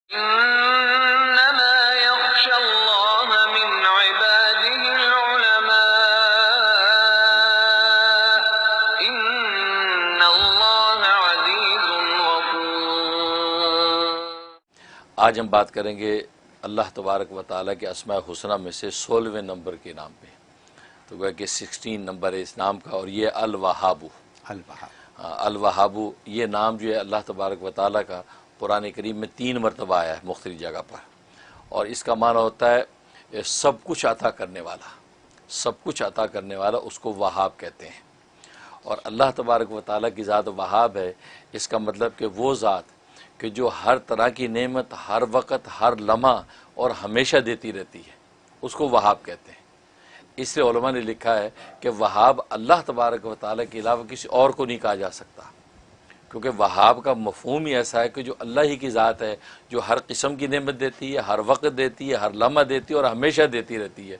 इन्नमा यख्शल्लाह मिन इबादिहिल उलमा इन्नल्लाह अज़ीज़ुन गफूर। आज हम बात करेंगे अल्लाह तबारक व तआला के अस्माए हुस्ना में से 16वें नंबर के नाम पे। तो वह कि 16 नंबर है इस नाम का, और ये अल वहाबू, अल वहाबू ये नाम जो है अल्लाह तबारक व तआला का कुरान करीम में 3 मरतबा आया है मुख्तलिफ जगह पर। और इसका माना होता है सब कुछ अता करने वाला, सब कुछ अता करने वाला, उसको वहाब कहते हैं। और अल्लाह तबारक व तआला की ज़ात वहाब है, इसका मतलब कि वो ज़ात कि जो हर तरह की नेमत हर वक़्त हर लम्हा और हमेशा देती रहती है, उसको वहाब कहते हैं। इसलिए उलमा ने लिखा है कि वहाब अल्लाह तबारक व तआला के अलावा किसी और को नहीं कहा जा सकता, क्योंकि वहाब का मफ़हूम ही ऐसा है कि जो अल्लाह ही की ज़ात है, जो हर किस्म की नेमत देती है, हर वक्त देती है, हर लम्हा देती है और हमेशा देती रहती है।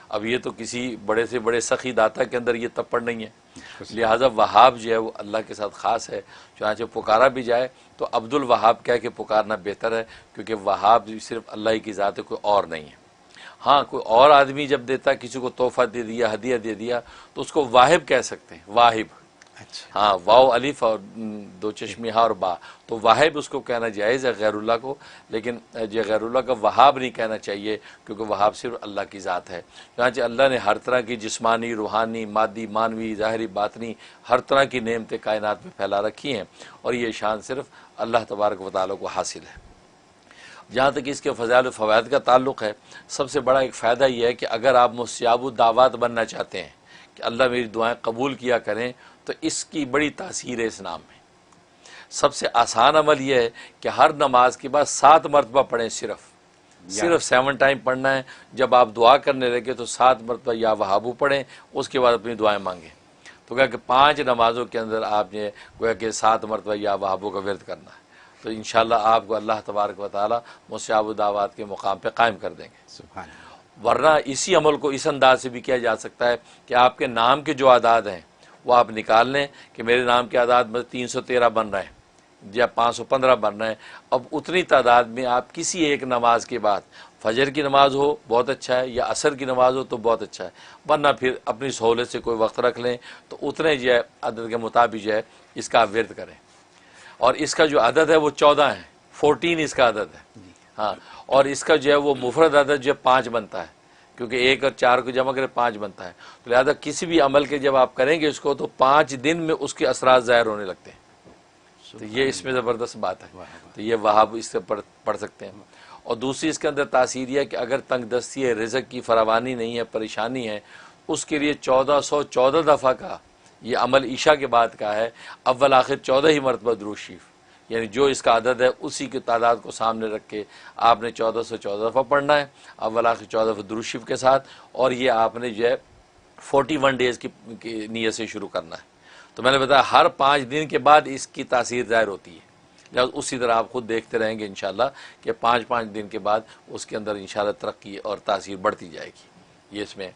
अब ये तो किसी बड़े से बड़े सखी दाता के अंदर ये तपड़ नहीं है, लिहाजा वहाब जो है वो अल्लाह के साथ ख़ास है। चुनांचे पुकारा भी जाए तो अब्दुल वहाब कह के पुकारना बेहतर है, क्योंकि वहाब सिर्फ अल्लाह ही की ज़ात है, कोई और नहीं है। हाँ, कोई और आदमी जब देता, किसी को तोहफ़ा दे दिया, हदिया दे दिया, तो उसको वाहिब कह सकते हैं, वाहिब। अच्छा। हाँ, वाव अलिफ और 2 चश्मी हा और बा, तो वाहिब उसको कहना जायज़ है गैरुल्लाह को, लेकिन जो गैरुल्लाह का वहाब नहीं कहना चाहिए, क्योंकि वहाब सिर्फ अल्लाह की ज़ात है। चुनांचे अल्लाह ने हर तरह की जिस्मानी, रूहानी, मादी, मानवी, ज़ाहिरी, बातनी हर तरह की नेमतें कायनात में फैला रखी हैं, और ये शान सिर्फ अल्लाह तबारक व तआला को हासिल है। जहाँ तक इसके फ़ज़ाइल व फ़वाइद का ताल्लुक़ है, सबसे बड़ा एक फ़ायदा यह है कि अगर आप मुस्ताजब दावत बनना चाहते हैं कि अल्लाह मेरी दुआएं कबूल किया करें, तो इसकी बड़ी तासीर है इस नाम में। सबसे आसान अमल यह है कि हर नमाज के बाद 7 मरतबा पढ़ें, सिर्फ 7 टाइम पढ़ना है। जब आप दुआ करने लगे तो 7 मरतबा या वहाबू पढ़ें, उसके बाद अपनी दुआएं मांगें। तो क्या कि 5 नमाज़ों के अंदर आपने गोया कि 7 मरतबा या वहाबू का विर्द करना है, तो इंशाअल्लाह आपको अल्लाह तबारक व तआला मुस्ताजब दावत के मुकाम पर कायम कर देंगे। सुभान। वरना इसी अमल को इस अंदाज से भी किया जा सकता है कि आपके नाम के जो आदाद हैं वो आप निकाल लें कि मेरे नाम के आदाद में 313 बन रहे हैं या 515 बन रहे हैं। अब उतनी तादाद में आप किसी एक नमाज के बाद, फजर की नमाज हो बहुत अच्छा है, या असर की नमाज हो तो बहुत अच्छा है, वरना फिर अपनी सहूलत से कोई वक्त रख लें, तो उतने जो है अदद के मुताबिक जो है इसका आप विर्द करें। और इसका जो अदद है वो 14 है, 14 इसका अदद है। हाँ, और इसका जो है वो मुफरद अदद जो है 5 बनता है, क्योंकि 1 और 4 को जमा करें 5 बनता है। तो लिहाजा किसी भी अमल के जब आप करेंगे इसको, तो 5 दिन में उसके असरात ज़ाहिर होने लगते हैं। तो ये इसमें ज़बरदस्त बात है। तो ये वहाब इससे पढ़ सकते हैं। और दूसरी इसके अंदर तासीर यह है कि अगर तंगदस्ती है, रिज़्क़ की फरावानी नहीं है, परेशानी है, उसके लिए 1414 दफ़ा का ये अमल ईशा के बाद का है। अव्वल आखिर 14 ही मरतबा दुरूद शरीफ, यानी जो इसका अदद है उसी की तादाद को सामने रख के आपने 1414 दफ़ा पढ़ना है, अव्वल आखिर 14 दफ़ा दुरूद शरीफ के साथ। और ये आपने जो है 41 डेज़ की नीयत से शुरू करना है। तो मैंने बताया हर 5 दिन के बाद इसकी तासीर ज़ाहिर होती है। जब उसी तरह आप खुद देखते रहेंगे इंशाअल्लाह कि 5-5 दिन के बाद उसके अंदर इंशाअल्लाह तरक्की और तासीर बढ़ती जाएगी। ये इसमें